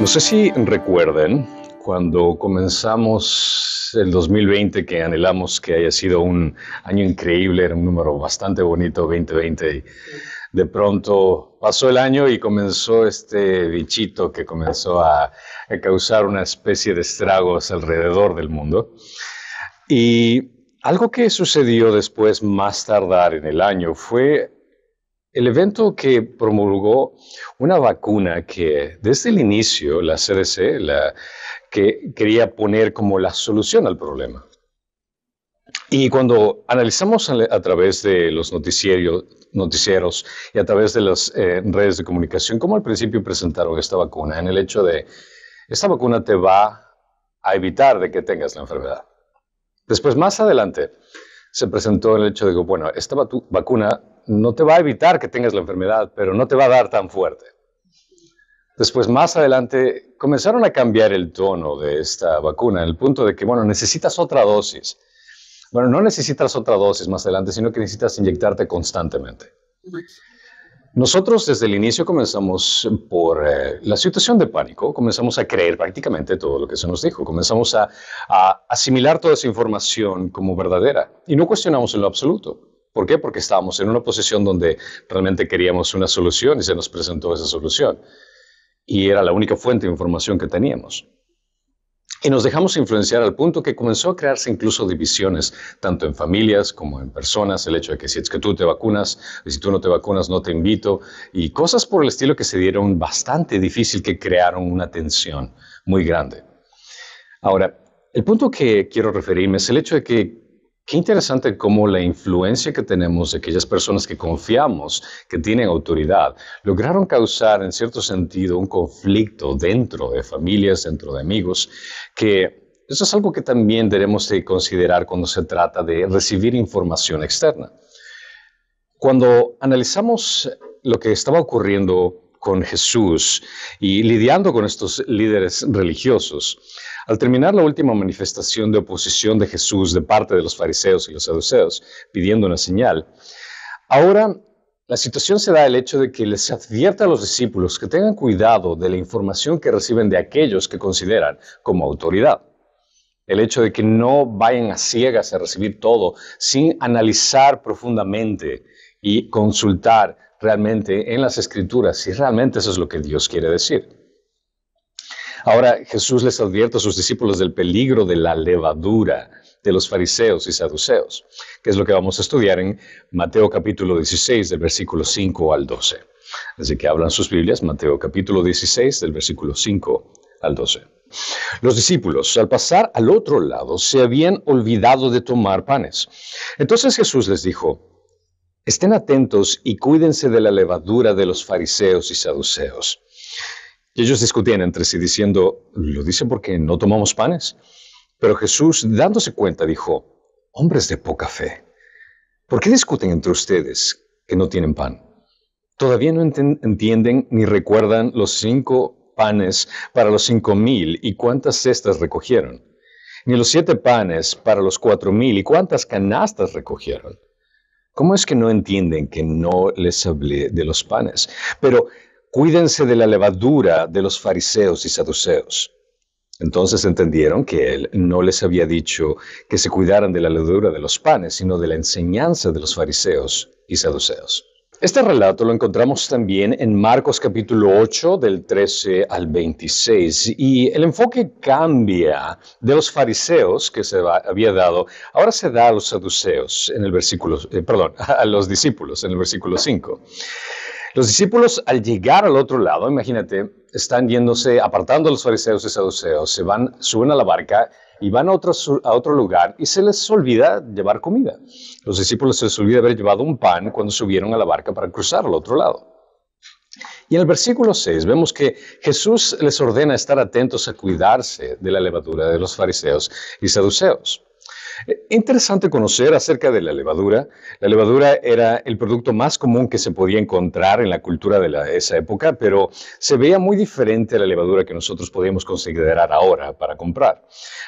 sé si recuerden cuando comenzamos el 2020, que anhelamos que haya sido un año increíble, era un número bastante bonito, 2020, y de pronto pasó el año y comenzó este bichito que comenzó a causar una especie de estragos alrededor del mundo. Y algo que sucedió después, más tardar en el año, fue el evento que promulgó una vacuna que desde el inicio la CDC que quería poner como la solución al problema. Y cuando analizamos a través de los noticieros y a través de las redes de comunicación, cómo al principio presentaron esta vacuna, en el hecho de, esta vacuna te va a evitar de que tengas la enfermedad. Después, más adelante, se presentó el hecho de que, bueno, esta vacuna no te va a evitar que tengas la enfermedad, pero no te va a dar tan fuerte. Después, más adelante, comenzaron a cambiar el tono de esta vacuna, en el punto de que, bueno, necesitas otra dosis. Bueno, no necesitas otra dosis más adelante, sino que necesitas inyectarte constantemente. Nosotros desde el inicio comenzamos por la situación de pánico, comenzamos a creer prácticamente todo lo que se nos dijo, comenzamos a asimilar toda esa información como verdadera y no cuestionamos en lo absoluto. ¿Por qué? Porque estábamos en una posición donde realmente queríamos una solución y se nos presentó esa solución. Y era la única fuente de información que teníamos. Y nos dejamos influenciar al punto que comenzó a crearse incluso divisiones, tanto en familias como en personas, el hecho de que si es que tú te vacunas, y si tú no te vacunas no te invito, y cosas por el estilo que se dieron bastante difícil, que crearon una tensión muy grande. Ahora, el punto que quiero referirme es el hecho de que qué interesante cómo la influencia que tenemos de aquellas personas que confiamos, que tienen autoridad, lograron causar en cierto sentido un conflicto dentro de familias, dentro de amigos, que eso es algo que también debemos de considerar cuando se trata de recibir información externa. Cuando analizamos lo que estaba ocurriendo con Jesús y lidiando con estos líderes religiosos, al terminar la última manifestación de oposición de Jesús de parte de los fariseos y los saduceos, pidiendo una señal, ahora la situación se da el hecho de que les advierte a los discípulos que tengan cuidado de la información que reciben de aquellos que consideran como autoridad. El hecho de que no vayan a ciegas a recibir todo sin analizar profundamente y consultar realmente en las Escrituras si realmente eso es lo que Dios quiere decir. Ahora Jesús les advierte a sus discípulos del peligro de la levadura de los fariseos y saduceos, que es lo que vamos a estudiar en Mateo capítulo 16, del versículo 5 al 12. Así que abran sus Biblias, Mateo capítulo 16, del versículo 5 al 12. Los discípulos, al pasar al otro lado, se habían olvidado de tomar panes. Entonces Jesús les dijo: estén atentos y cuídense de la levadura de los fariseos y saduceos. Y ellos discutían entre sí diciendo: ¿lo dice porque no tomamos panes? Pero Jesús, dándose cuenta, dijo: hombres de poca fe, ¿por qué discuten entre ustedes que no tienen pan? ¿Todavía no entienden ni recuerdan los 5 panes para los 5,000 y cuántas cestas recogieron? Ni los 7 panes para los 4,000 y cuántas canastas recogieron. ¿Cómo es que no entienden que no les hablé de los panes? Pero cuídense de la levadura de los fariseos y saduceos. Entonces entendieron que él no les había dicho que se cuidaran de la levadura de los panes, sino de la enseñanza de los fariseos y saduceos. Este relato lo encontramos también en Marcos capítulo 8, del 13 al 26, y el enfoque cambia de los fariseos que se había dado, ahora se da a los saduceos, en el versículo, a los discípulos, en el versículo 5. Los discípulos, al llegar al otro lado, imagínate, están yéndose, apartando a los fariseos y saduceos, suben a la barca y van a otro lugar y se les olvida llevar comida. Los discípulos se les olvida haber llevado un pan cuando subieron a la barca para cruzar al otro lado. Y en el versículo 6 vemos que Jesús les ordena estar atentos a cuidarse de la levadura de los fariseos y saduceos. Interesante conocer acerca de la levadura. La levadura era el producto más común que se podía encontrar en la cultura de esa época, pero se veía muy diferente a la levadura que nosotros podemos considerar ahora para comprar.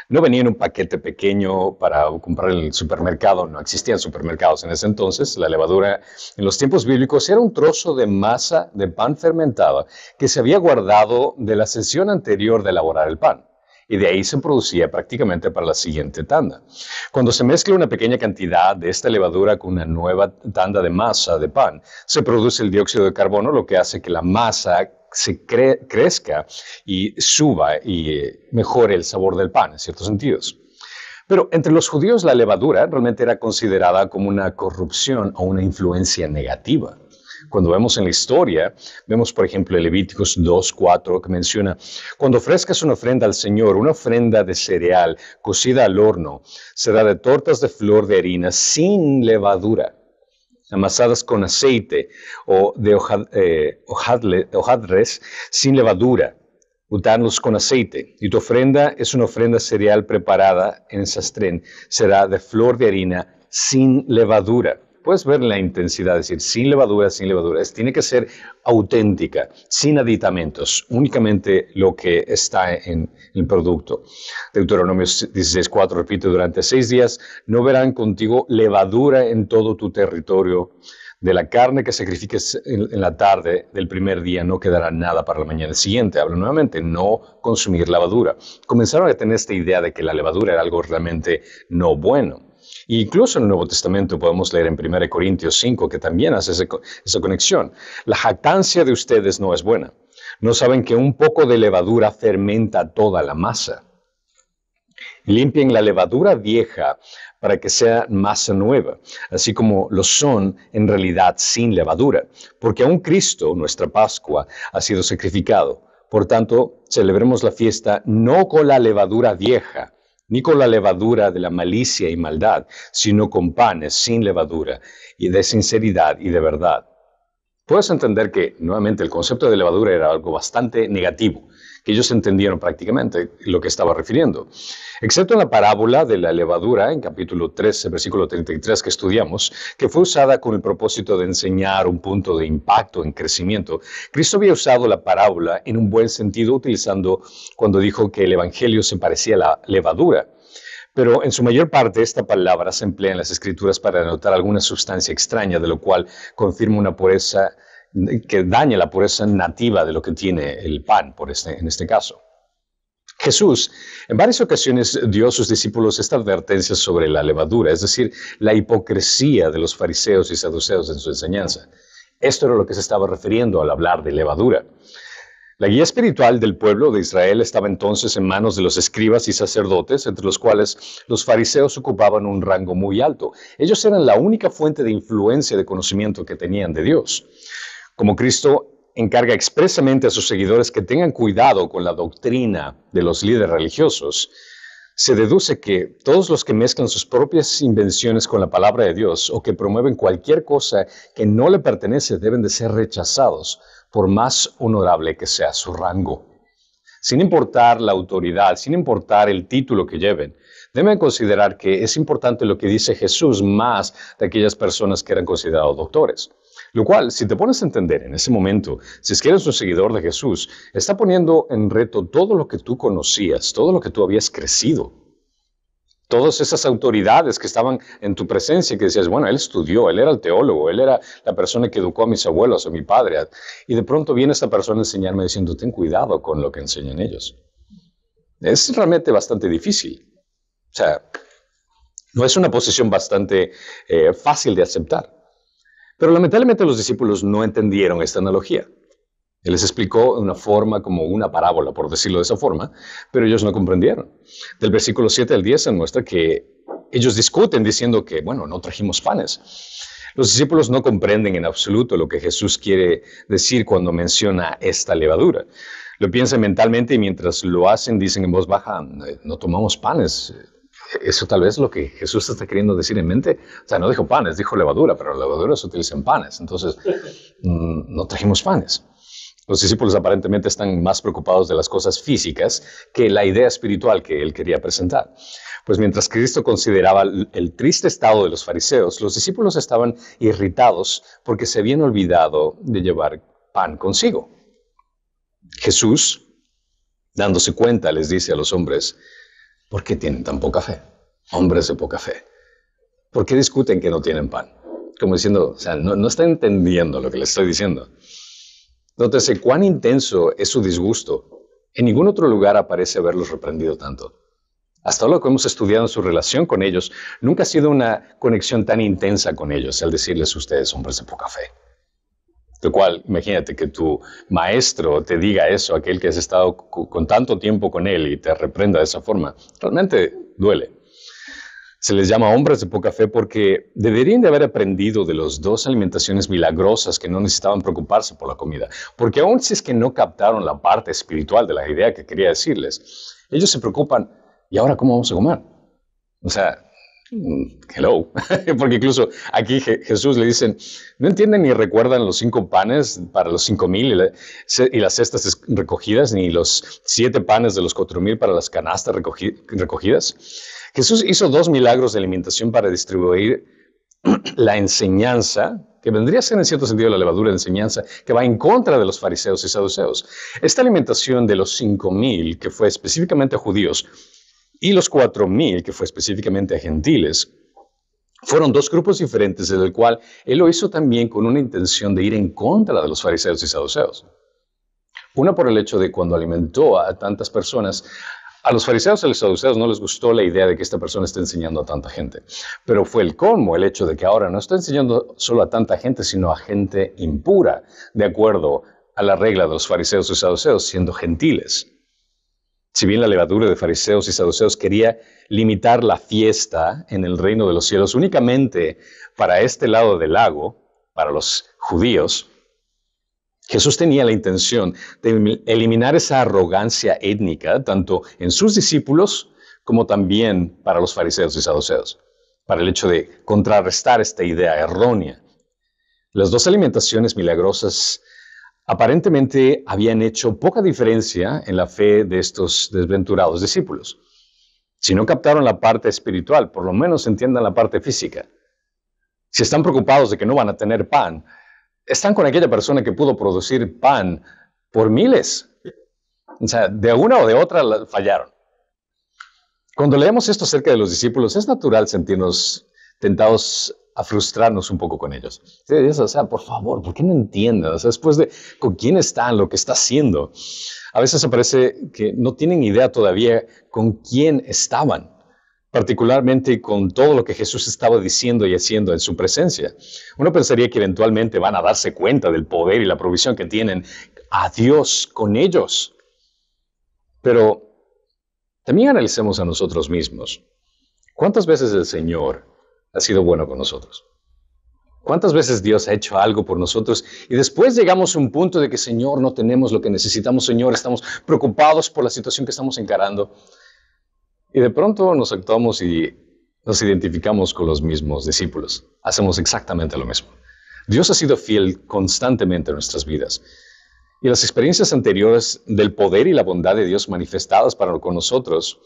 No venía en un paquete pequeño para comprar en el supermercado, no existían supermercados en ese entonces. La levadura en los tiempos bíblicos era un trozo de masa de pan fermentada que se había guardado de la sesión anterior de elaborar el pan. Y de ahí se producía prácticamente para la siguiente tanda. Cuando se mezcla una pequeña cantidad de esta levadura con una nueva tanda de masa de pan, se produce el dióxido de carbono, lo que hace que la masa se crezca y suba y mejore el sabor del pan en ciertos sentidos. Pero entre los judíos la levadura realmente era considerada como una corrupción o una influencia negativa. Cuando vemos en la historia, vemos por ejemplo en Levíticos 2:4 que menciona, cuando ofrezcas una ofrenda al Señor, una ofrenda de cereal cocida al horno, será de tortas de flor de harina sin levadura, amasadas con aceite o de hojaldres sin levadura, untarlos con aceite. Y tu ofrenda es una ofrenda cereal preparada en sastrén, será de flor de harina sin levadura. Puedes ver la intensidad, es decir, sin levadura. Tiene que ser auténtica, sin aditamentos, únicamente lo que está en el producto. Deuteronomio 16:4 repite, durante 6 días no verán contigo levadura en todo tu territorio. De la carne que sacrifiques en la tarde del primer día no quedará nada para la mañana siguiente. Habla nuevamente, no consumir levadura. Comenzaron a tener esta idea de que la levadura era algo realmente no bueno. Incluso en el Nuevo Testamento podemos leer en 1 Corintios 5 que también hace esa conexión. La jactancia de ustedes no es buena. ¿No saben que un poco de levadura fermenta toda la masa? Limpien la levadura vieja para que sea masa nueva, así como lo son en realidad sin levadura, porque aún Cristo, nuestra Pascua, ha sido sacrificado. Por tanto, celebremos la fiesta no con la levadura vieja, ni con la levadura de la malicia y maldad, sino con panes sin levadura y de sinceridad y de verdad. Puedes entender que, nuevamente, el concepto de levadura era algo bastante negativo, que ellos entendieron prácticamente lo que estaba refiriendo. Excepto en la parábola de la levadura, en capítulo 13, versículo 33 que estudiamos, que fue usada con el propósito de enseñar un punto de impacto en crecimiento, Cristo había usado la parábola en un buen sentido, utilizando cuando dijo que el evangelio se parecía a la levadura. Pero en su mayor parte esta palabra se emplea en las Escrituras para denotar alguna sustancia extraña, de lo cual confirma una pureza que daña la pureza nativa de lo que tiene el pan, en este caso. Jesús en varias ocasiones dio a sus discípulos esta advertencia sobre la levadura, es decir, la hipocresía de los fariseos y saduceos en su enseñanza. Esto era lo que se estaba refiriendo al hablar de levadura. La guía espiritual del pueblo de Israel estaba entonces en manos de los escribas y sacerdotes, entre los cuales los fariseos ocupaban un rango muy alto. Ellos eran la única fuente de influencia y de conocimiento que tenían de Dios. Como Cristo encarga expresamente a sus seguidores que tengan cuidado con la doctrina de los líderes religiosos, se deduce que todos los que mezclan sus propias invenciones con la palabra de Dios o que promueven cualquier cosa que no le pertenece deben de ser rechazados, por más honorable que sea su rango. Sin importar la autoridad, sin importar el título que lleven, deben considerar que es importante lo que dice Jesús más de aquellas personas que eran considerados doctores. Lo cual, si te pones a entender en ese momento, si es que eres un seguidor de Jesús, está poniendo en reto todo lo que tú conocías, todo lo que tú habías crecido. Todas esas autoridades que estaban en tu presencia, que decías, bueno, él estudió, él era el teólogo, él era la persona que educó a mis abuelos, a mi padre. Y de pronto viene esta persona a enseñarme diciendo, ten cuidado con lo que enseñan ellos. Es realmente bastante difícil. O sea, no es una posición bastante fácil de aceptar. Pero lamentablemente los discípulos no entendieron esta analogía. Él les explicó de una forma como una parábola, por decirlo de esa forma, pero ellos no comprendieron. Del versículo 7 al 10 se muestra que ellos discuten diciendo que, bueno, no trajimos panes. Los discípulos no comprenden en absoluto lo que Jesús quiere decir cuando menciona esta levadura. Lo piensan mentalmente y mientras lo hacen dicen en voz baja, no tomamos panes. Eso tal vez es lo que Jesús está queriendo decir en mente. O sea, no dijo panes, dijo levadura, pero la levadura se utiliza en panes. Entonces, no trajimos panes. Los discípulos aparentemente están más preocupados de las cosas físicas que la idea espiritual que él quería presentar. Pues mientras Cristo consideraba el triste estado de los fariseos, los discípulos estaban irritados porque se habían olvidado de llevar pan consigo. Jesús, dándose cuenta, les dice a los hombres: ¿por qué tienen tan poca fe? Hombres de poca fe. ¿Por qué discuten que no tienen pan? Como diciendo, o sea, no está entendiendo lo que les estoy diciendo. Nótese cuán intenso es su disgusto. En ningún otro lugar aparece haberlos reprendido tanto. Hasta lo que hemos estudiado en su relación con ellos, nunca ha sido una conexión tan intensa con ellos al decirles: ustedes hombres de poca fe. Lo cual, imagínate que tu maestro te diga eso, aquel que has estado con tanto tiempo con él, y te reprenda de esa forma. Realmente duele. Se les llama hombres de poca fe porque deberían de haber aprendido de las dos alimentaciones milagrosas que no necesitaban preocuparse por la comida. Porque aun si es que no captaron la parte espiritual de la idea que quería decirles, ellos se preocupan: ¿y ahora cómo vamos a comer? O sea, hello. Porque incluso aquí Jesús le dicen: ¿no entienden ni recuerdan los 5 panes para los 5,000 y las cestas recogidas, ni los 7 panes de los 4,000 para las canastas recogidas? Jesús hizo 2 milagros de alimentación para distribuir la enseñanza, que vendría a ser en cierto sentido la levadura de enseñanza, que va en contra de los fariseos y saduceos. Esta alimentación de los 5,000, que fue específicamente a judíos, y los 4,000, que fue específicamente a gentiles, fueron 2 grupos diferentes, desde el cual él lo hizo también con una intención de ir en contra de los fariseos y saduceos. Una por el hecho de cuando alimentó a tantas personas, a los fariseos y a los saduceos no les gustó la idea de que esta persona esté enseñando a tanta gente. Pero fue el colmo el hecho de que ahora no está enseñando solo a tanta gente, sino a gente impura, de acuerdo a la regla de los fariseos y saduceos, siendo gentiles. Si bien la levadura de fariseos y saduceos quería limitar la fiesta en el reino de los cielos únicamente para este lado del lago, para los judíos, Jesús tenía la intención de eliminar esa arrogancia étnica tanto en sus discípulos como también para los fariseos y saduceos, para el hecho de contrarrestar esta idea errónea. Las 2 alimentaciones milagrosas aparentemente habían hecho poca diferencia en la fe de estos desventurados discípulos. Si no captaron la parte espiritual, por lo menos entiendan la parte física. Si están preocupados de que no van a tener pan, están con aquella persona que pudo producir pan por miles. O sea, de una o de otra fallaron. Cuando leemos esto acerca de los discípulos, es natural sentirnos tentados a frustrarnos un poco con ellos. O sea, por favor, ¿por qué no entienden? O sea, después de con quién están, lo que está haciendo. A veces parece que no tienen idea todavía con quién estaban, particularmente con todo lo que Jesús estaba diciendo y haciendo en su presencia. Uno pensaría que eventualmente van a darse cuenta del poder y la provisión que tienen a Dios con ellos. Pero también analicemos a nosotros mismos. ¿Cuántas veces el Señor ha sido bueno con nosotros? ¿Cuántas veces Dios ha hecho algo por nosotros y después llegamos a un punto de que, Señor, no tenemos lo que necesitamos, Señor, estamos preocupados por la situación que estamos encarando? Y de pronto nos actuamos y nos identificamos con los mismos discípulos. Hacemos exactamente lo mismo. Dios ha sido fiel constantemente en nuestras vidas. Y las experiencias anteriores del poder y la bondad de Dios manifestadas para con nosotros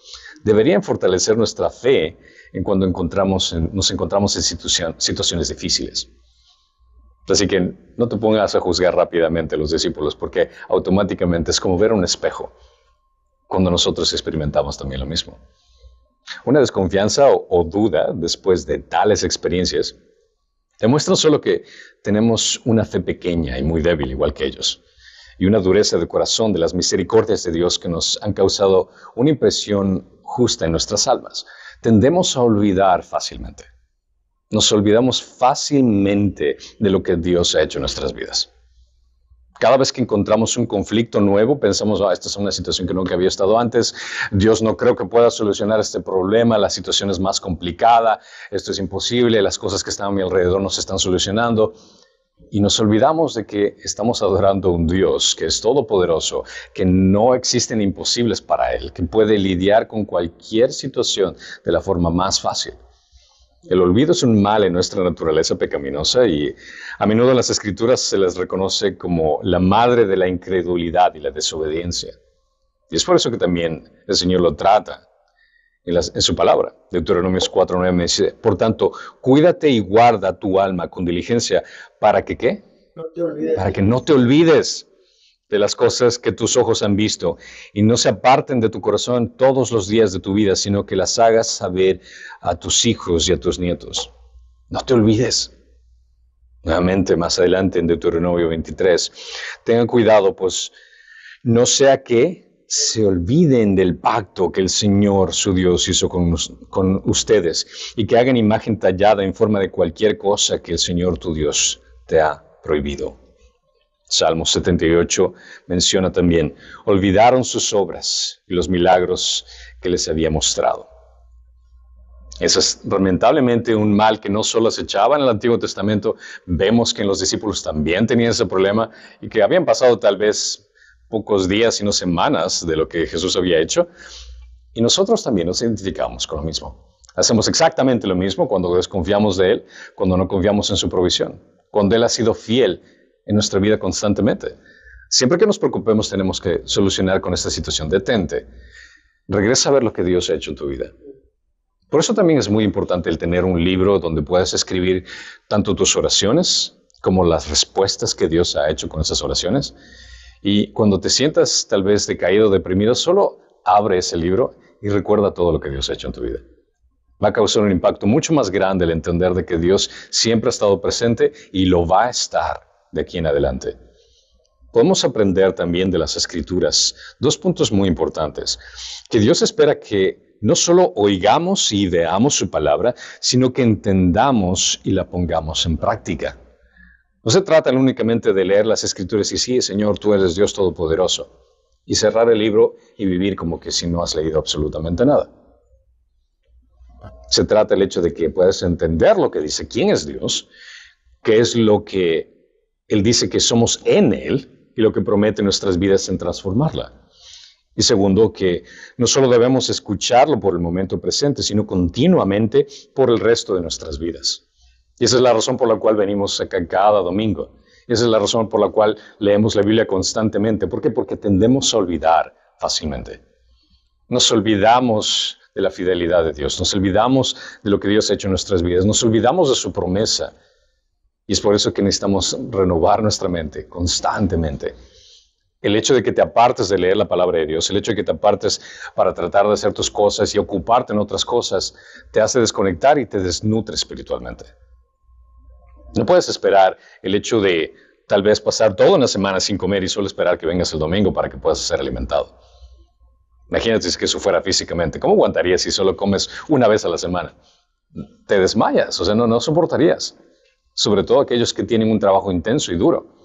deberían fortalecer nuestra fe en cuando nos encontramos en situaciones difíciles. Así que no te pongas a juzgar rápidamente a los discípulos, porque automáticamente es como ver un espejo cuando nosotros experimentamos también lo mismo. Una desconfianza o duda después de tales experiencias demuestran solo que tenemos una fe pequeña y muy débil, igual que ellos, y una dureza de corazón de las misericordias de Dios que nos han causado una impresión justa en nuestras almas. Tendemos a olvidar fácilmente. Nos olvidamos fácilmente de lo que Dios ha hecho en nuestras vidas. Cada vez que encontramos un conflicto nuevo, pensamos: esta es una situación que nunca había estado antes, Dios no creo que pueda solucionar este problema, la situación es más complicada, esto es imposible, las cosas que están a mi alrededor no se están solucionando. Y nos olvidamos de que estamos adorando a un Dios que es todopoderoso, que no existen imposibles para Él, que puede lidiar con cualquier situación de la forma más fácil. El olvido es un mal en nuestra naturaleza pecaminosa y a menudo en las Escrituras se les reconoce como la madre de la incredulidad y la desobediencia. Y es por eso que también el Señor lo trata en su palabra. Deuteronomios 4:9 me dice, por tanto, cuídate y guarda tu alma con diligencia. ¿Para que qué? No te olvides. Para que no te olvides de las cosas que tus ojos han visto y no se aparten de tu corazón todos los días de tu vida, sino que las hagas saber a tus hijos y a tus nietos. No te olvides. Nuevamente, más adelante en Deuteronomio 23, tengan cuidado, pues no sea que se olviden del pacto que el Señor, su Dios, hizo con ustedes y que hagan imagen tallada en forma de cualquier cosa que el Señor, tu Dios, te ha prohibido. Salmo 78 menciona también, olvidaron sus obras y los milagros que les había mostrado. Eso es lamentablemente un mal que no solo acechaba en el Antiguo Testamento, vemos que en los discípulos también tenían ese problema y que habían pasado tal vez pocos días y no semanas de lo que Jesús había hecho, y nosotros también nos identificamos con lo mismo. Hacemos exactamente lo mismo cuando desconfiamos de Él, cuando no confiamos en su provisión, cuando Él ha sido fiel en nuestra vida constantemente. Siempre que nos preocupemos tenemos que solucionar con esta situación. Detente. Regresa a ver lo que Dios ha hecho en tu vida. Por eso también es muy importante el tener un libro donde puedas escribir tanto tus oraciones como las respuestas que Dios ha hecho con esas oraciones. Y cuando te sientas tal vez decaído, deprimido, solo abre ese libro y recuerda todo lo que Dios ha hecho en tu vida. Va a causar un impacto mucho más grande el entender de que Dios siempre ha estado presente y lo va a estar de aquí en adelante. Podemos aprender también de las Escrituras 2 puntos muy importantes. Que Dios espera que no solo oigamos y veamos su palabra, sino que entendamos y la pongamos en práctica. No se trata únicamente de leer las Escrituras y sí, Señor, tú eres Dios Todopoderoso, y cerrar el libro y vivir como que si no has leído absolutamente nada. Se trata del hecho de que puedas entender lo que dice, quién es Dios, qué es lo que Él dice que somos en Él y lo que promete nuestras vidas en transformarla. Y segundo, que no solo debemos escucharlo por el momento presente, sino continuamente por el resto de nuestras vidas. Y esa es la razón por la cual venimos acá cada domingo. Y esa es la razón por la cual leemos la Biblia constantemente. ¿Por qué? Porque tendemos a olvidar fácilmente. Nos olvidamos de la fidelidad de Dios. Nos olvidamos de lo que Dios ha hecho en nuestras vidas. Nos olvidamos de su promesa. Y es por eso que necesitamos renovar nuestra mente constantemente. El hecho de que te apartes de leer la palabra de Dios, el hecho de que te apartes para tratar de hacer tus cosas y ocuparte en otras cosas, te hace desconectar y te desnutre espiritualmente. No puedes esperar el hecho de tal vez pasar toda una semana sin comer y solo esperar que vengas el domingo para que puedas ser alimentado. Imagínate si eso fuera físicamente. ¿Cómo aguantarías si solo comes una vez a la semana? Te desmayas, o sea, no soportarías. Sobre todo aquellos que tienen un trabajo intenso y duro.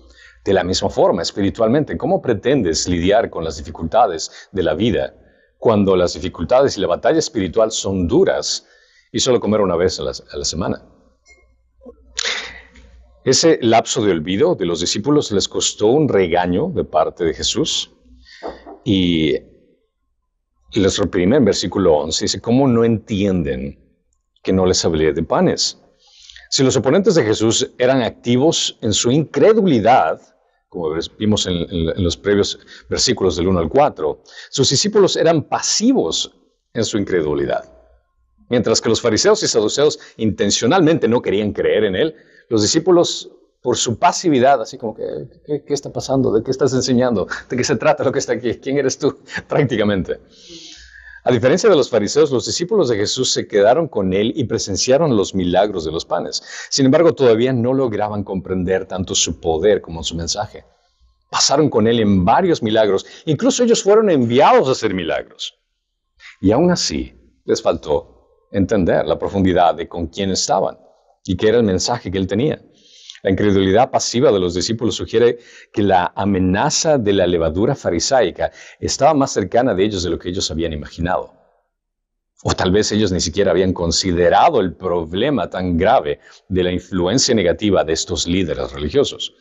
De la misma forma, espiritualmente, ¿cómo pretendes lidiar con las dificultades de la vida cuando las dificultades y la batalla espiritual son duras y solo comer una vez a la semana? Ese lapso de olvido de los discípulos les costó un regaño de parte de Jesús y les reprime en versículo 11. Dice, ¿cómo no entienden que no les hablé de panes? Si los oponentes de Jesús eran activos en su incredulidad, como vimos en los previos versículos del 1 al 4, sus discípulos eran pasivos en su incredulidad. Mientras que los fariseos y saduceos intencionalmente no querían creer en él, los discípulos, por su pasividad, así como que, ¿qué está pasando? ¿De qué estás enseñando? ¿De qué se trata lo que está aquí? ¿Quién eres tú? Prácticamente. A diferencia de los fariseos, los discípulos de Jesús se quedaron con él y presenciaron los milagros de los panes. Sin embargo, todavía no lograban comprender tanto su poder como su mensaje. Pasaron con él en varios milagros. Incluso ellos fueron enviados a hacer milagros. Y aún así, les faltó entender la profundidad de con quién estaban y qué era el mensaje que él tenía. La incredulidad pasiva de los discípulos sugiere que la amenaza de la levadura farisaica estaba más cercana de ellos de lo que ellos habían imaginado. O tal vez ellos ni siquiera habían considerado el problema tan grave de la influencia negativa de estos líderes religiosos.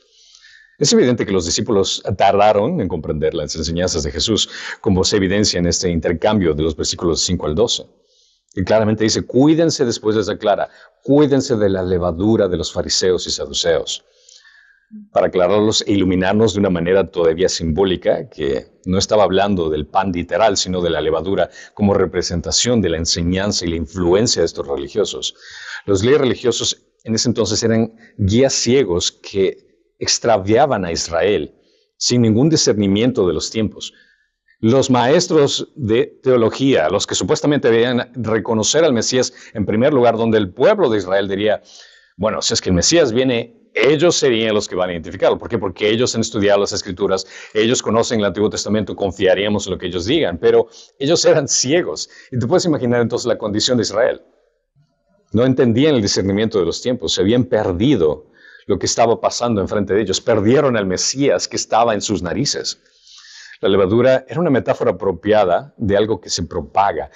Es evidente que los discípulos tardaron en comprender las enseñanzas de Jesús, como se evidencia en este intercambio de los versículos 5 al 12. Y claramente dice, cuídense, después les aclara, cuídense de la levadura de los fariseos y saduceos. Para aclararlos e iluminarnos de una manera todavía simbólica, que no estaba hablando del pan literal, sino de la levadura como representación de la enseñanza y la influencia de estos religiosos. Los líderes religiosos en ese entonces eran guías ciegos que extraviaban a Israel sin ningún discernimiento de los tiempos. Los maestros de teología, los que supuestamente debían reconocer al Mesías en primer lugar, donde el pueblo de Israel diría, bueno, si es que el Mesías viene, ellos serían los que van a identificarlo. ¿Por qué? Porque ellos han estudiado las Escrituras, ellos conocen el Antiguo Testamento, confiaríamos en lo que ellos digan, pero ellos eran ciegos. Y te puedes imaginar entonces la condición de Israel. No entendían el discernimiento de los tiempos, se habían perdido lo que estaba pasando enfrente de ellos, perdieron al Mesías que estaba en sus narices. La levadura era una metáfora apropiada de algo que se propaga,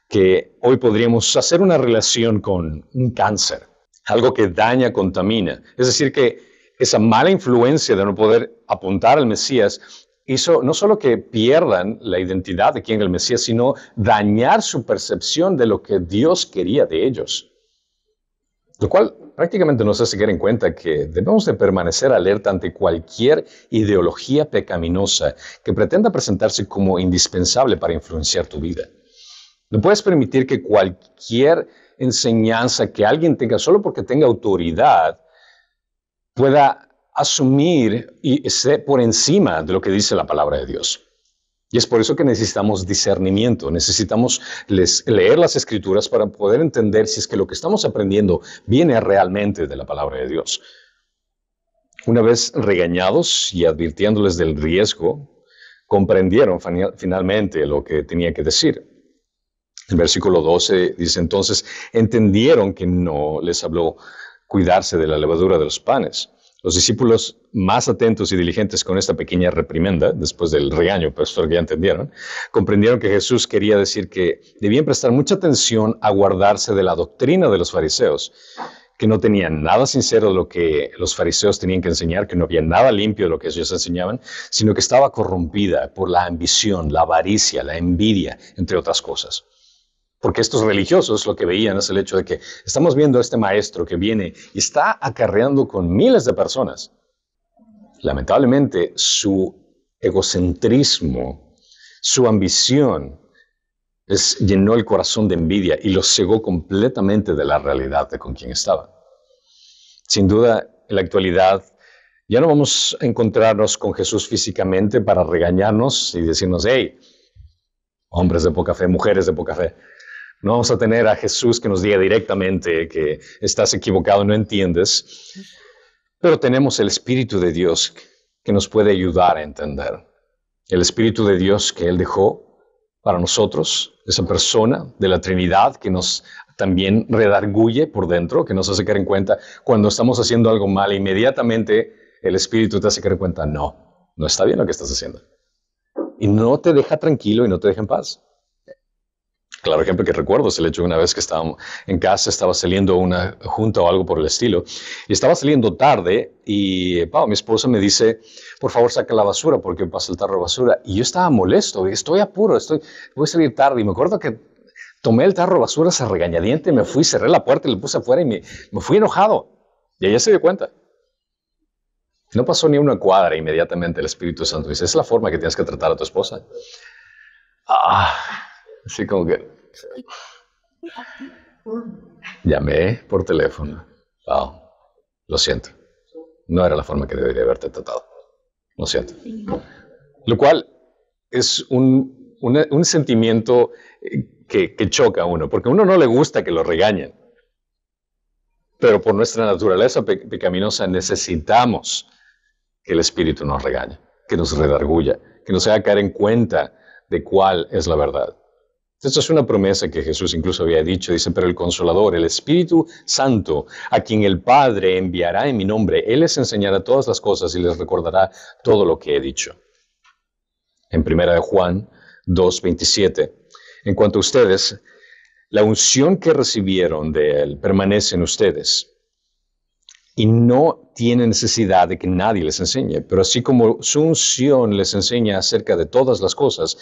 que hoy podríamos hacer una relación con un cáncer, algo que daña, contamina. Es decir, que esa mala influencia de no poder apuntar al Mesías hizo no solo que pierdan la identidad de quién era el Mesías, sino dañar su percepción de lo que Dios quería de ellos. Lo cual prácticamente nos hace caer en cuenta que debemos de permanecer alerta ante cualquier ideología pecaminosa que pretenda presentarse como indispensable para influenciar tu vida. No puedes permitir que cualquier enseñanza que alguien tenga, solo porque tenga autoridad, pueda asumir y esté por encima de lo que dice la palabra de Dios. Y es por eso que necesitamos discernimiento, necesitamos leer las Escrituras para poder entender si es que lo que estamos aprendiendo viene realmente de la palabra de Dios. Una vez regañados y advirtiéndoles del riesgo, comprendieron finalmente lo que tenía que decir. El versículo 12 dice, entonces entendieron que no les habló cuidarse de la levadura de los panes. Los discípulos más atentos y diligentes con esta pequeña reprimenda, después del regaño, pero esto que ya entendieron, comprendieron que Jesús quería decir que debían prestar mucha atención a guardarse de la doctrina de los fariseos, que no tenían nada sincero de lo que los fariseos tenían que enseñar, que no había nada limpio de lo que ellos enseñaban, sino que estaba corrompida por la ambición, la avaricia, la envidia, entre otras cosas. Porque estos religiosos lo que veían es el hecho de que estamos viendo a este maestro que viene y está acarreando con miles de personas. Lamentablemente, su egocentrismo, su ambición, les llenó el corazón de envidia y los cegó completamente de la realidad de con quien estaba. Sin duda, en la actualidad, ya no vamos a encontrarnos con Jesús físicamente para regañarnos y decirnos, hey, hombres de poca fe, mujeres de poca fe. No vamos a tener a Jesús que nos diga directamente que estás equivocado, no entiendes. Pero tenemos el Espíritu de Dios que nos puede ayudar a entender. El Espíritu de Dios que Él dejó para nosotros, esa persona de la Trinidad que nos también redarguye por dentro, que nos hace caer en cuenta cuando estamos haciendo algo mal. Inmediatamente el Espíritu te hace caer en cuenta, no está bien lo que estás haciendo. Y no te deja tranquilo y no te deja en paz. Claro ejemplo que recuerdo es el hecho de una vez que estábamos en casa, estaba saliendo una junta o algo por el estilo, y estaba saliendo tarde y mi esposa me dice, por favor saca la basura porque pasa el tarro de basura. Y yo estaba molesto, estoy apuro, voy a salir tarde. Y me acuerdo que tomé el tarro de basura, se regañadiente, me fui, cerré la puerta y le puse afuera y me fui enojado. Y ella se dio cuenta. No pasó ni una cuadra, inmediatamente el Espíritu Santo dice, es la forma que tienes que tratar a tu esposa. Así como que llamé por teléfono. Lo siento. No era la forma que debería haberte tratado. Lo siento. Lo cual es un sentimiento que choca a uno, porque a uno no le gusta que lo regañen. Pero por nuestra naturaleza pecaminosa necesitamos que el Espíritu nos regañe, que nos redarguya, que nos haga caer en cuenta de cuál es la verdad. Esto es una promesa que Jesús incluso había dicho, dice, pero el Consolador, el Espíritu Santo, a quien el Padre enviará en mi nombre, Él les enseñará todas las cosas y les recordará todo lo que he dicho. En 1 Juan 2:27, en cuanto a ustedes, la unción que recibieron de Él permanece en ustedes y no tienen necesidad de que nadie les enseñe, pero así como su unción les enseña acerca de todas las cosas,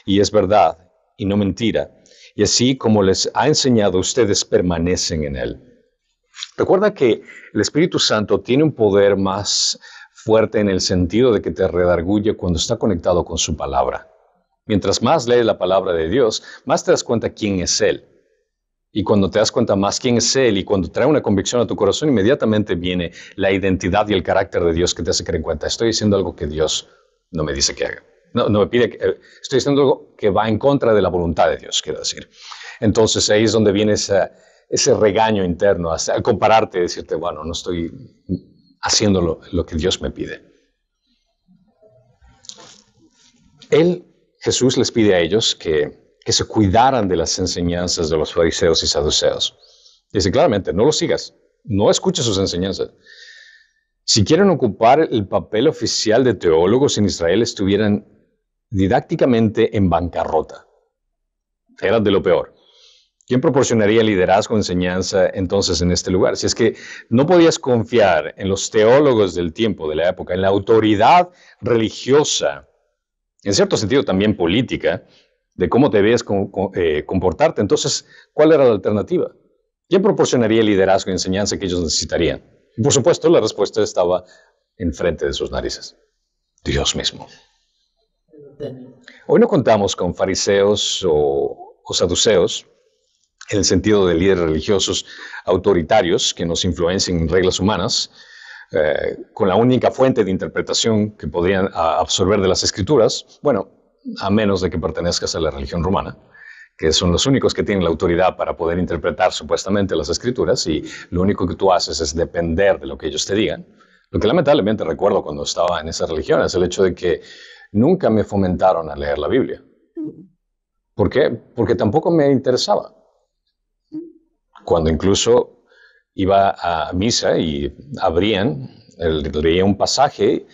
y es verdad, y no mentira, y así como les ha enseñado, ustedes permanecen en Él. Recuerda que el Espíritu Santo tiene un poder más fuerte en el sentido de que te redarguye cuando está conectado con su palabra. Mientras más lees la palabra de Dios, más te das cuenta quién es Él. Y cuando te das cuenta más quién es Él y cuando trae una convicción a tu corazón, inmediatamente viene la identidad y el carácter de Dios que te hace caer en cuenta. Estoy diciendo algo que Dios no me dice que haga. No me pide que... Estoy diciendo algo que va en contra de la voluntad de Dios, quiero decir. Entonces ahí es donde viene ese regaño interno, al compararte y decirte, bueno, no estoy haciendo lo que Dios me pide. Jesús les pide a ellos que se cuidaran de las enseñanzas de los fariseos y saduceos. Dice claramente, no los sigas, no escuches sus enseñanzas. Si quieren ocupar el papel oficial de teólogos en Israel, estuvieran didácticamente en bancarrota. Eran de lo peor. ¿Quién proporcionaría liderazgo o enseñanza entonces en este lugar? Si es que no podías confiar en los teólogos del tiempo, de la época, en la autoridad religiosa, en cierto sentido también política, de cómo debías comportarte, entonces, ¿cuál era la alternativa? ¿Quién proporcionaría el liderazgo y enseñanza que ellos necesitarían? Y por supuesto, la respuesta estaba enfrente de sus narices. Dios mismo. Hoy no contamos con fariseos o saduceos, en el sentido de líderes religiosos autoritarios que nos influencien en reglas humanas, con la única fuente de interpretación que podrían absorber de las Escrituras, bueno, a menos de que pertenezcas a la religión romana, que son los únicos que tienen la autoridad para poder interpretar supuestamente las Escrituras, y lo único que tú haces es depender de lo que ellos te digan. Lo que lamentablemente recuerdo cuando estaba en esa religión es el hecho de que nunca me fomentaron a leer la Biblia. ¿Por qué? Porque tampoco me interesaba. Cuando incluso iba a misa y leía un pasaje,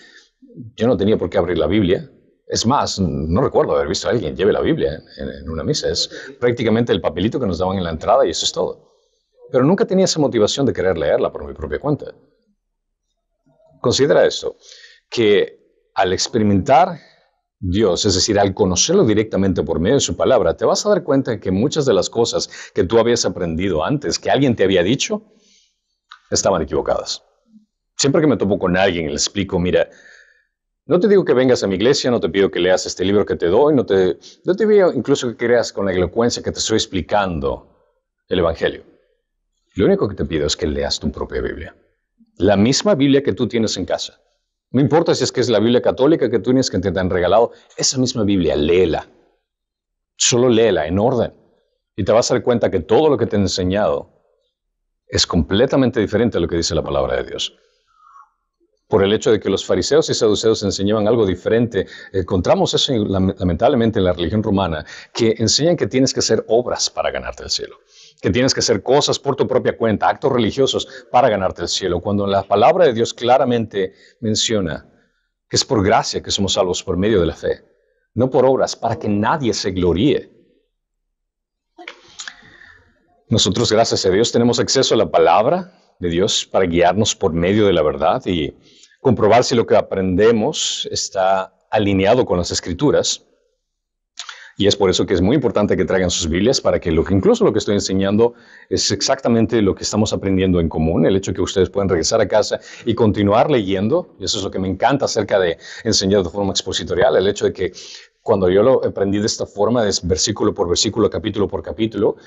yo no tenía por qué abrir la Biblia. Es más, no recuerdo haber visto a alguien lleve la Biblia en una misa. Es prácticamente el papelito que nos daban en la entrada y eso es todo. Pero nunca tenía esa motivación de querer leerla por mi propia cuenta. Considera esto, que al experimentar Dios, es decir, al conocerlo directamente por medio de su palabra, te vas a dar cuenta de que muchas de las cosas que tú habías aprendido antes, que alguien te había dicho, estaban equivocadas. Siempre que me topo con alguien y le explico, mira, no te digo que vengas a mi iglesia, no te pido que leas este libro que te doy, no te pido incluso que creas con la elocuencia que te estoy explicando el Evangelio. Lo único que te pido es que leas tu propia Biblia. La misma Biblia que tú tienes en casa. No importa si es que es la Biblia católica que tú tienes que te han regalado, esa misma Biblia, léela. Solo léela en orden. Y te vas a dar cuenta que todo lo que te he enseñado es completamente diferente a lo que dice la palabra de Dios. Por el hecho de que los fariseos y saduceos enseñaban algo diferente, encontramos eso lamentablemente en la religión romana, que enseñan que tienes que hacer obras para ganarte el cielo. Que tienes que hacer cosas por tu propia cuenta, actos religiosos para ganarte el cielo, cuando la palabra de Dios claramente menciona que es por gracia que somos salvos por medio de la fe, no por obras, para que nadie se gloríe. Nosotros, gracias a Dios, tenemos acceso a la palabra de Dios para guiarnos por medio de la verdad y comprobar si lo que aprendemos está alineado con las Escrituras. Y es por eso que es muy importante que traigan sus Biblias para que incluso lo que estoy enseñando es exactamente lo que estamos aprendiendo en común. El hecho de que ustedes puedan regresar a casa y continuar leyendo. Y eso es lo que me encanta acerca de enseñar de forma expositorial. El hecho de que cuando yo lo aprendí de esta forma, es versículo por versículo, capítulo por capítulo,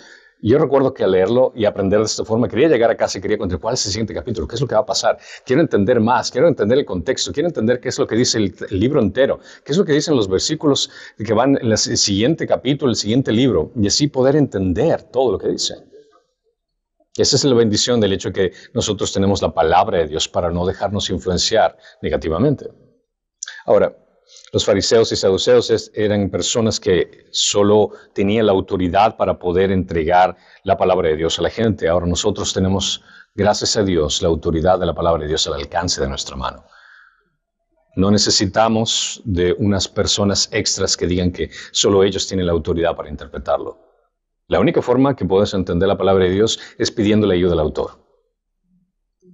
yo recuerdo que al leerlo y aprender de esta forma, quería llegar a casa y quería encontrar cuál es el siguiente capítulo, qué es lo que va a pasar. Quiero entender más, quiero entender el contexto, quiero entender qué es lo que dice el libro entero, qué es lo que dicen los versículos que van en el siguiente capítulo, el siguiente libro, y así poder entender todo lo que dice. Y esa es la bendición del hecho de que nosotros tenemos la palabra de Dios para no dejarnos influenciar negativamente. Ahora, los fariseos y saduceos eran personas que solo tenían la autoridad para poder entregar la palabra de Dios a la gente. Ahora nosotros tenemos, gracias a Dios, la autoridad de la palabra de Dios al alcance de nuestra mano. No necesitamos de unas personas extras que digan que solo ellos tienen la autoridad para interpretarlo. La única forma que puedes entender la palabra de Dios es pidiéndole ayuda al autor.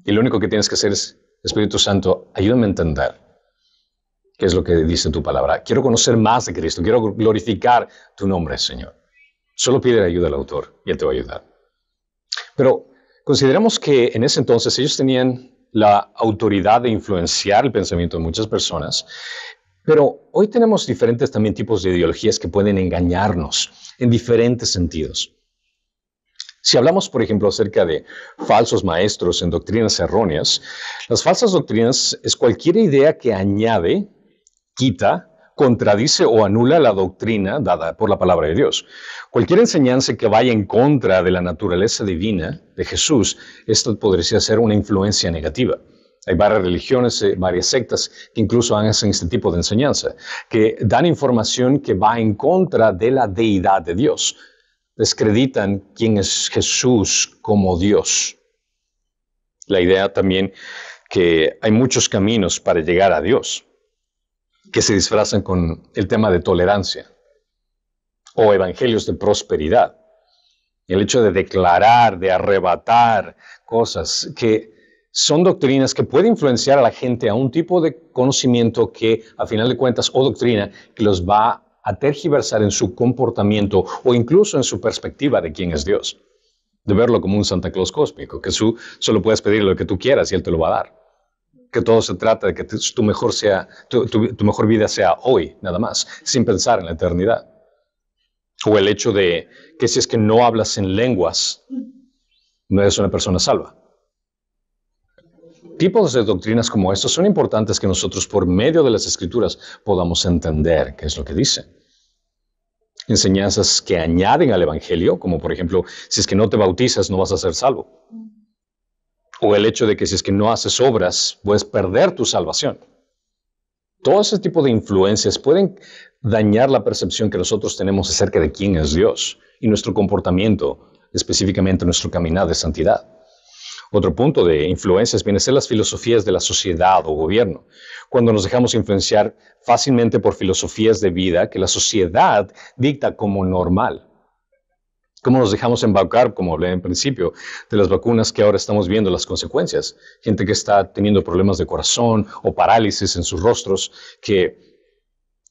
Y lo único que tienes que hacer es, Espíritu Santo, ayúdame a entender qué es lo que dice tu palabra. Quiero conocer más de Cristo. Quiero glorificar tu nombre, Señor. Solo pide ayuda al autor y él te va a ayudar. Pero consideramos que en ese entonces ellos tenían la autoridad de influenciar el pensamiento de muchas personas, pero hoy tenemos diferentes también tipos de ideologías que pueden engañarnos en diferentes sentidos. Si hablamos, por ejemplo, acerca de falsos maestros en doctrinas erróneas, las falsas doctrinas es cualquier idea que añade, quita, contradice o anula la doctrina dada por la palabra de Dios. Cualquier enseñanza que vaya en contra de la naturaleza divina de Jesús, esto podría ser una influencia negativa. Hay varias religiones, varias sectas que incluso hacen este tipo de enseñanza, que dan información que va en contra de la deidad de Dios. Descreditan quién es Jesús como Dios. La idea también que hay muchos caminos para llegar a Dios, que se disfrazan con el tema de tolerancia o evangelios de prosperidad. El hecho de declarar, de arrebatar cosas que son doctrinas que pueden influenciar a la gente a un tipo de conocimiento que, a final de cuentas, o doctrina que los va a tergiversar en su comportamiento o incluso en su perspectiva de quién es Dios. De verlo como un Santa Claus cósmico, que solo puedes pedir lo que tú quieras y Él te lo va a dar. Que todo se trata de que tu mejor vida sea hoy, nada más, sin pensar en la eternidad. O el hecho de que si es que no hablas en lenguas, no eres una persona salva. Tipos de doctrinas como estos son importantes que nosotros por medio de las Escrituras podamos entender qué es lo que dice. Enseñanzas que añaden al Evangelio, como por ejemplo, si es que no te bautizas no vas a ser salvo. O el hecho de que si es que no haces obras puedes perder tu salvación. Todo ese tipo de influencias pueden dañar la percepción que nosotros tenemos acerca de quién es Dios y nuestro comportamiento, específicamente nuestro caminar de santidad. Otro punto de influencias viene a ser las filosofías de la sociedad o gobierno. Cuando nos dejamos influenciar fácilmente por filosofías de vida que la sociedad dicta como normal. Cómo nos dejamos embaucar, como hablé en principio, de las vacunas que ahora estamos viendo las consecuencias. Gente que está teniendo problemas de corazón o parálisis en sus rostros, que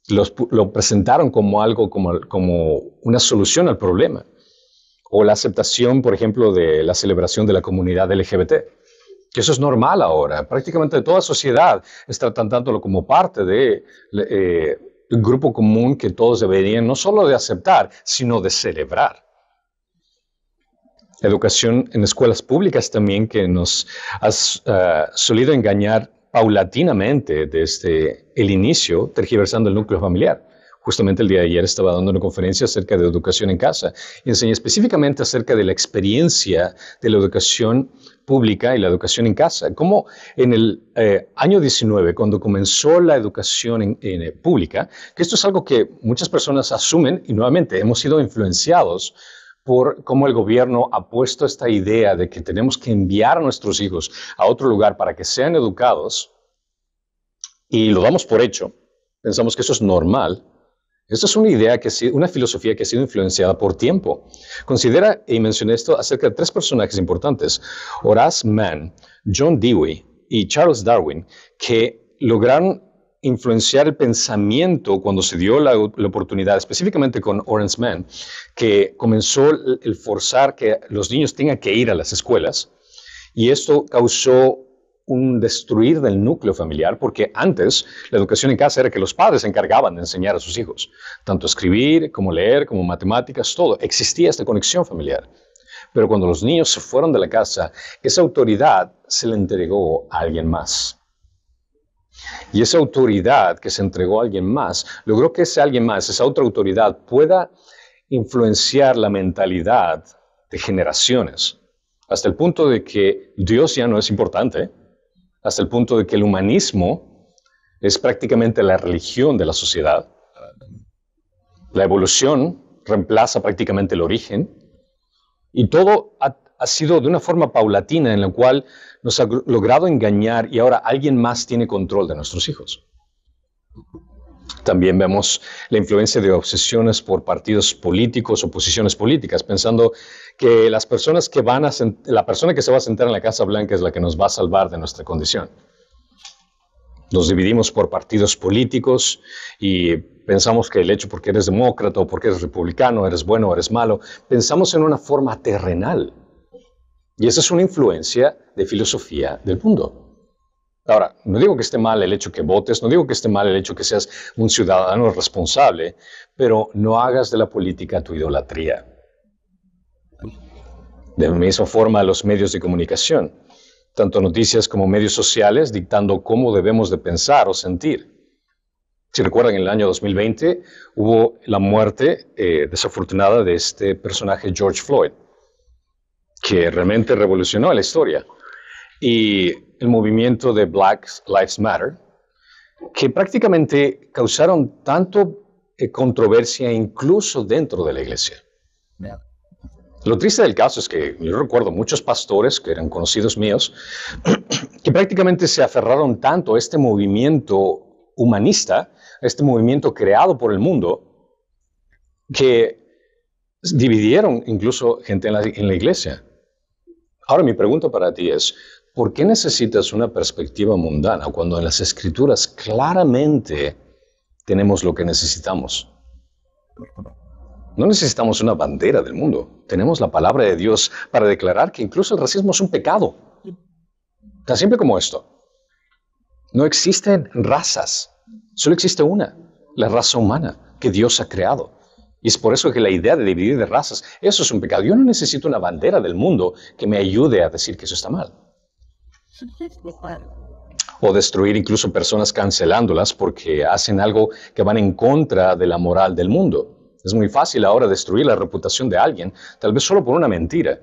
lo presentaron como algo, como una solución al problema. O la aceptación, por ejemplo, de la celebración de la comunidad LGBT. Que eso es normal ahora. Prácticamente toda sociedad está tratándolo como parte de un grupo común que todos deberían no solo de aceptar, sino de celebrar. Educación en escuelas públicas también que nos ha solido engañar paulatinamente desde el inicio, tergiversando el núcleo familiar. Justamente el día de ayer estaba dando una conferencia acerca de educación en casa y enseñé específicamente acerca de la experiencia de la educación pública y la educación en casa. Cómo en el año 19, cuando comenzó la educación pública, que esto es algo que muchas personas asumen y nuevamente hemos sido influenciados por cómo el gobierno ha puesto esta idea de que tenemos que enviar a nuestros hijos a otro lugar para que sean educados y lo damos por hecho. Pensamos que eso es normal. Esto es una idea, una filosofía que ha sido influenciada por tiempo. Considera, y mencioné esto, acerca de 3 personajes importantes, Horace Mann, John Dewey y Charles Darwin, que lograron influenciar el pensamiento cuando se dio la oportunidad, específicamente con Horace Mann, que comenzó el forzar que los niños tengan que ir a las escuelas, y esto causó un destruir del núcleo familiar, porque antes la educación en casa era que los padres se encargaban de enseñar a sus hijos, tanto escribir, como leer, como matemáticas, todo. Existía esta conexión familiar. Pero cuando los niños se fueron de la casa, esa autoridad se le entregó a alguien más. Y esa autoridad que se entregó a alguien más, logró que ese alguien más, esa otra autoridad, pueda influenciar la mentalidad de generaciones, hasta el punto de que Dios ya no es importante, hasta el punto de que el humanismo es prácticamente la religión de la sociedad. La evolución reemplaza prácticamente el origen, y todo ha sido de una forma paulatina en la cual nos ha logrado engañar y ahora alguien más tiene control de nuestros hijos. También vemos la influencia de obsesiones por partidos políticos o posiciones políticas, pensando que la persona que se va a sentar en la Casa Blanca es la que nos va a salvar de nuestra condición. Nos dividimos por partidos políticos y pensamos que el hecho porque eres demócrata o porque eres republicano, eres bueno o eres malo, pensamos en una forma terrenal. Y esa es una influencia de filosofía del mundo. Ahora, no digo que esté mal el hecho que votes, no digo que esté mal el hecho que seas un ciudadano responsable, pero no hagas de la política tu idolatría. De la misma forma, los medios de comunicación, tanto noticias como medios sociales, dictando cómo debemos de pensar o sentir. Si recuerdan, en el año 2020 hubo la muerte desafortunada de este personaje George Floyd, que realmente revolucionó la historia. Y el movimiento de Black Lives Matter, que prácticamente causaron tanto controversia incluso dentro de la iglesia. Lo triste del caso es que yo recuerdo muchos pastores que eran conocidos míos que prácticamente se aferraron tanto a este movimiento humanista, a este movimiento creado por el mundo, que dividieron incluso gente en la iglesia. Ahora mi pregunta para ti es, ¿por qué necesitas una perspectiva mundana cuando en las Escrituras claramente tenemos lo que necesitamos? No necesitamos una bandera del mundo. Tenemos la palabra de Dios para declarar que incluso el racismo es un pecado. Tan simple como esto. No existen razas. Solo existe una, la raza humana que Dios ha creado. Y es por eso que la idea de dividir de razas, eso es un pecado. Yo no necesito una bandera del mundo que me ayude a decir que eso está mal. O destruir incluso personas cancelándolas porque hacen algo que van en contra de la moral del mundo. Es muy fácil ahora destruir la reputación de alguien, tal vez solo por una mentira.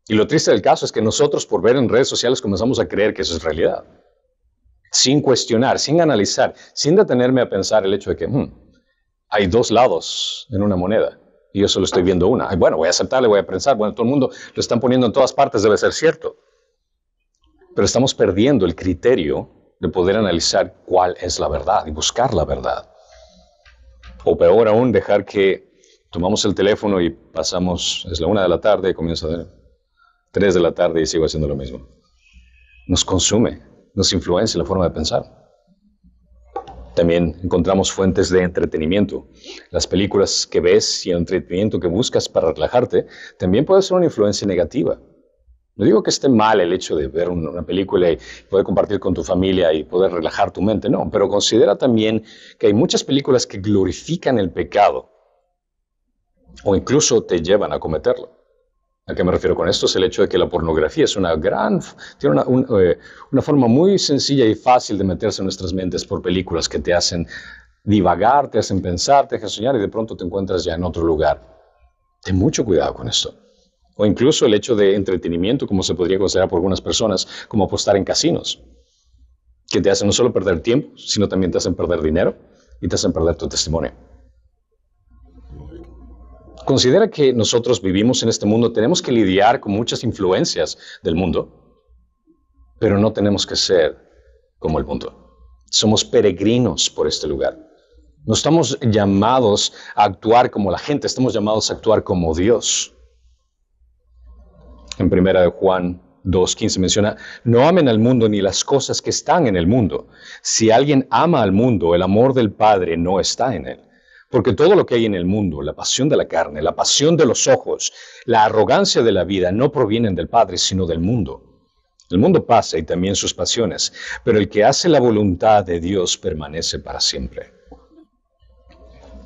Y lo triste del caso es que nosotros, por ver en redes sociales, comenzamos a creer que eso es realidad. Sin cuestionar, sin analizar, sin detenerme a pensar el hecho de que hay dos lados en una moneda y yo solo estoy viendo una. Ay, bueno, voy a aceptarle, voy a pensar, bueno, todo el mundo lo están poniendo en todas partes, debe ser cierto. Pero estamos perdiendo el criterio de poder analizar cuál es la verdad y buscar la verdad. O peor aún, dejar que tomamos el teléfono y pasamos, es la 1 de la tarde y comienza a 3 de la tarde y sigo haciendo lo mismo. Nos consume, nos influencia la forma de pensar. También encontramos fuentes de entretenimiento. Las películas que ves y el entretenimiento que buscas para relajarte también puede ser una influencia negativa. No digo que esté mal el hecho de ver una película y poder compartir con tu familia y poder relajar tu mente, no, pero considera también que hay muchas películas que glorifican el pecado o incluso te llevan a cometerlo. ¿A qué me refiero con esto? Es el hecho de que la pornografía es tiene una forma muy sencilla y fácil de meterse en nuestras mentes por películas que te hacen divagar, te hacen pensar, te hacen soñar y de pronto te encuentras ya en otro lugar. Ten mucho cuidado con esto. O incluso el hecho de entretenimiento, como se podría considerar por algunas personas, como apostar en casinos, que te hacen no solo perder tiempo, sino también te hacen perder dinero y te hacen perder tu testimonio. Considera que nosotros vivimos en este mundo, tenemos que lidiar con muchas influencias del mundo, pero no tenemos que ser como el mundo. Somos peregrinos por este lugar. No estamos llamados a actuar como la gente, estamos llamados a actuar como Dios. En 1 Juan 2:15 menciona, no amen al mundo ni las cosas que están en el mundo. Si alguien ama al mundo, el amor del Padre no está en él. Porque todo lo que hay en el mundo, la pasión de la carne, la pasión de los ojos, la arrogancia de la vida, no provienen del Padre, sino del mundo. El mundo pasa y también sus pasiones, pero el que hace la voluntad de Dios permanece para siempre.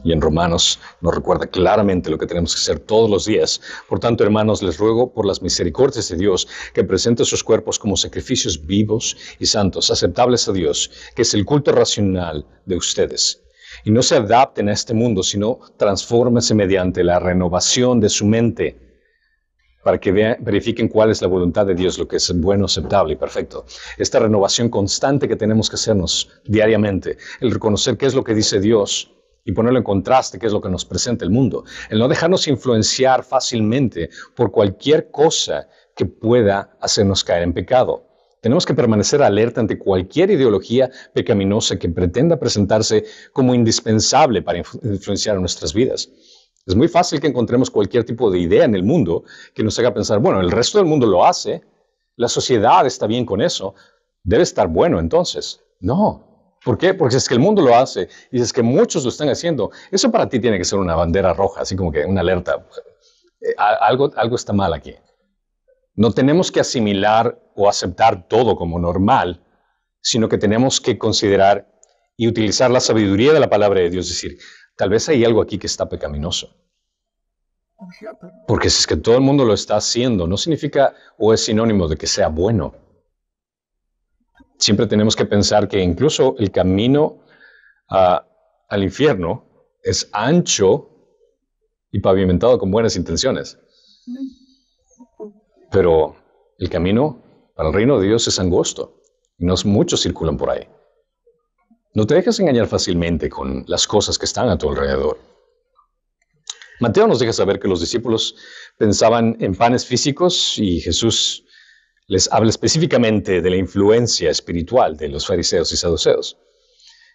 Y en Romanos nos recuerda claramente lo que tenemos que hacer todos los días. Por tanto, hermanos, les ruego por las misericordias de Dios que presenten sus cuerpos como sacrificios vivos y santos, aceptables a Dios, que es el culto racional de ustedes. Y no se adapten a este mundo, sino transfórmense mediante la renovación de su mente para que verifiquen cuál es la voluntad de Dios, lo que es bueno, aceptable y perfecto. Esta renovación constante que tenemos que hacernos diariamente, el reconocer qué es lo que dice Dios y ponerlo en contraste, qué es lo que nos presenta el mundo. El no dejarnos influenciar fácilmente por cualquier cosa que pueda hacernos caer en pecado. Tenemos que permanecer alerta ante cualquier ideología pecaminosa que pretenda presentarse como indispensable para influenciar nuestras vidas. Es muy fácil que encontremos cualquier tipo de idea en el mundo que nos haga pensar, bueno, el resto del mundo lo hace, la sociedad está bien con eso, debe estar bueno entonces. No. ¿Por qué? Porque es que el mundo lo hace y es que muchos lo están haciendo. Eso para ti tiene que ser una bandera roja, así como que una alerta. Algo está mal aquí. No tenemos que asimilar o aceptar todo como normal, sino que tenemos que considerar y utilizar la sabiduría de la palabra de Dios. Es decir, tal vez hay algo aquí que está pecaminoso. Porque si es que todo el mundo lo está haciendo, no significa o es sinónimo de que sea bueno. Siempre tenemos que pensar que incluso el camino al infierno es ancho y pavimentado con buenas intenciones. Pero el camino para el reino de Dios es angosto y no muchos circulan por ahí. No te dejes engañar fácilmente con las cosas que están a tu alrededor. Mateo nos deja saber que los discípulos pensaban en panes físicos y Jesús les habla específicamente de la influencia espiritual de los fariseos y saduceos.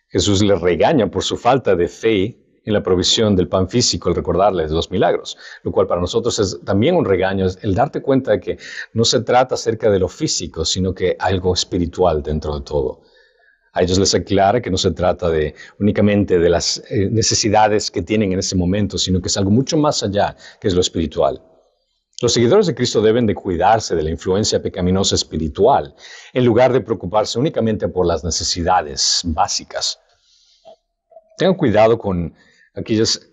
Jesús les regaña por su falta de fe en la provisión del pan físico al recordarles los milagros, lo cual para nosotros es también un regaño, es el darte cuenta de que no se trata acerca de lo físico, sino que algo espiritual dentro de todo. A ellos les aclara que no se trata únicamente de las necesidades que tienen en ese momento, sino que es algo mucho más allá, que es lo espiritual. Los seguidores de Cristo deben de cuidarse de la influencia pecaminosa espiritual, en lugar de preocuparse únicamente por las necesidades básicas. Tengan cuidado con aquellas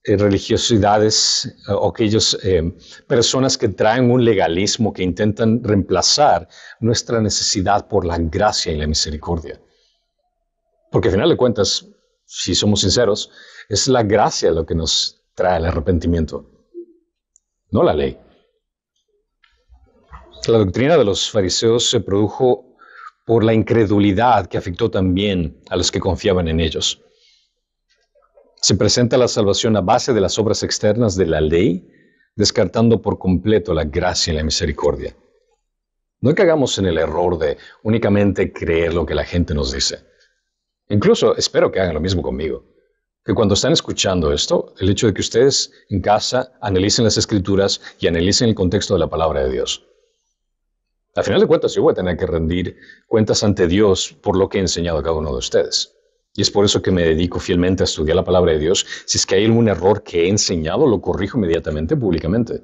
religiosidades o aquellas personas que traen un legalismo que intentan reemplazar nuestra necesidad por la gracia y la misericordia. Porque al final de cuentas, si somos sinceros, es la gracia lo que nos trae el arrepentimiento, no la ley. La doctrina de los fariseos se produjo por la incredulidad que afectó también a los que confiaban en ellos. Se presenta la salvación a base de las obras externas de la ley, descartando por completo la gracia y la misericordia. No caigamos en el error de únicamente creer lo que la gente nos dice. Incluso espero que hagan lo mismo conmigo. Que cuando están escuchando esto, el hecho de que ustedes en casa analicen las Escrituras y analicen el contexto de la palabra de Dios. Al final de cuentas, yo voy a tener que rendir cuentas ante Dios por lo que he enseñado a cada uno de ustedes. Y es por eso que me dedico fielmente a estudiar la palabra de Dios. Si es que hay algún error que he enseñado, lo corrijo inmediatamente, públicamente.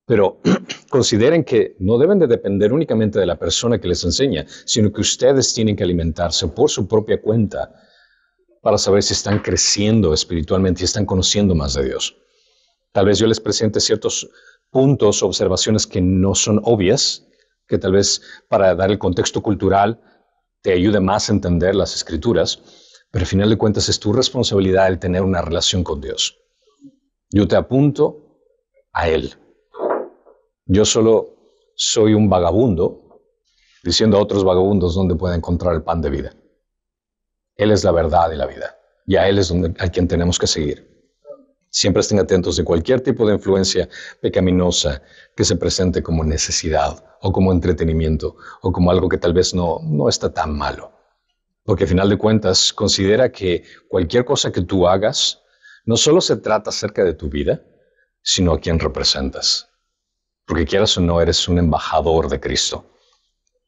Pero consideren que no deben de depender únicamente de la persona que les enseña, sino que ustedes tienen que alimentarse por su propia cuenta para saber si están creciendo espiritualmente y están conociendo más de Dios. Tal vez yo les presente ciertos puntos, observaciones que no son obvias, que tal vez para dar el contexto cultural te ayude más a entender las Escrituras, pero al final de cuentas es tu responsabilidad el tener una relación con Dios. Yo te apunto a Él. Yo solo soy un vagabundo diciendo a otros vagabundos dónde pueden encontrar el pan de vida. Él es la verdad y la vida, y a Él es a quien tenemos que seguir. Siempre estén atentos de cualquier tipo de influencia pecaminosa que se presente como necesidad o como entretenimiento o como algo que tal vez no está tan malo. Porque al final de cuentas, considera que cualquier cosa que tú hagas no solo se trata acerca de tu vida, sino a quien representas. Porque quieras o no, eres un embajador de Cristo.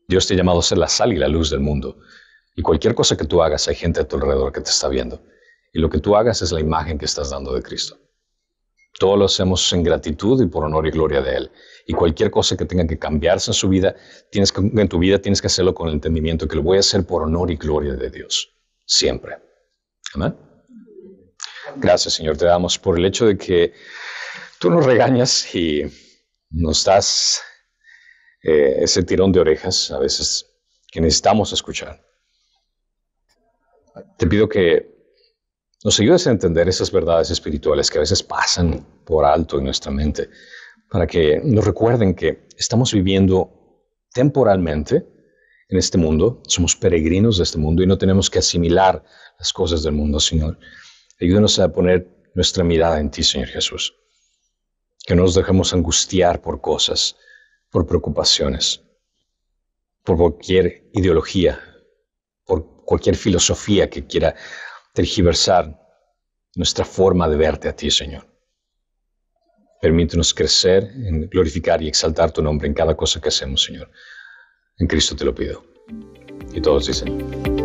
Dios te ha llamado a ser la sal y la luz del mundo. Y cualquier cosa que tú hagas, hay gente a tu alrededor que te está viendo. Y lo que tú hagas es la imagen que estás dando de Cristo. Todo lo hacemos en gratitud y por honor y gloria de Él. Y cualquier cosa que tenga que cambiarse en tu vida, tienes que hacerlo con el entendimiento que lo voy a hacer por honor y gloria de Dios. Siempre. Amén. Gracias, Señor. Te damos por el hecho de que tú nos regañas y nos das ese tirón de orejas a veces que necesitamos escuchar. Te pido que nos ayudes a entender esas verdades espirituales que a veces pasan por alto en nuestra mente, para que nos recuerden que estamos viviendo temporalmente en este mundo, somos peregrinos de este mundo y no tenemos que asimilar las cosas del mundo, Señor. Ayúdanos a poner nuestra mirada en ti, Señor Jesús. Que no nos dejemos angustiar por cosas, por preocupaciones, por cualquier ideología, por cualquier filosofía que quiera tergiversar nuestra forma de verte a ti, Señor. Permítenos crecer en glorificar y exaltar tu nombre en cada cosa que hacemos, Señor. En Cristo te lo pido. Y todos dicen...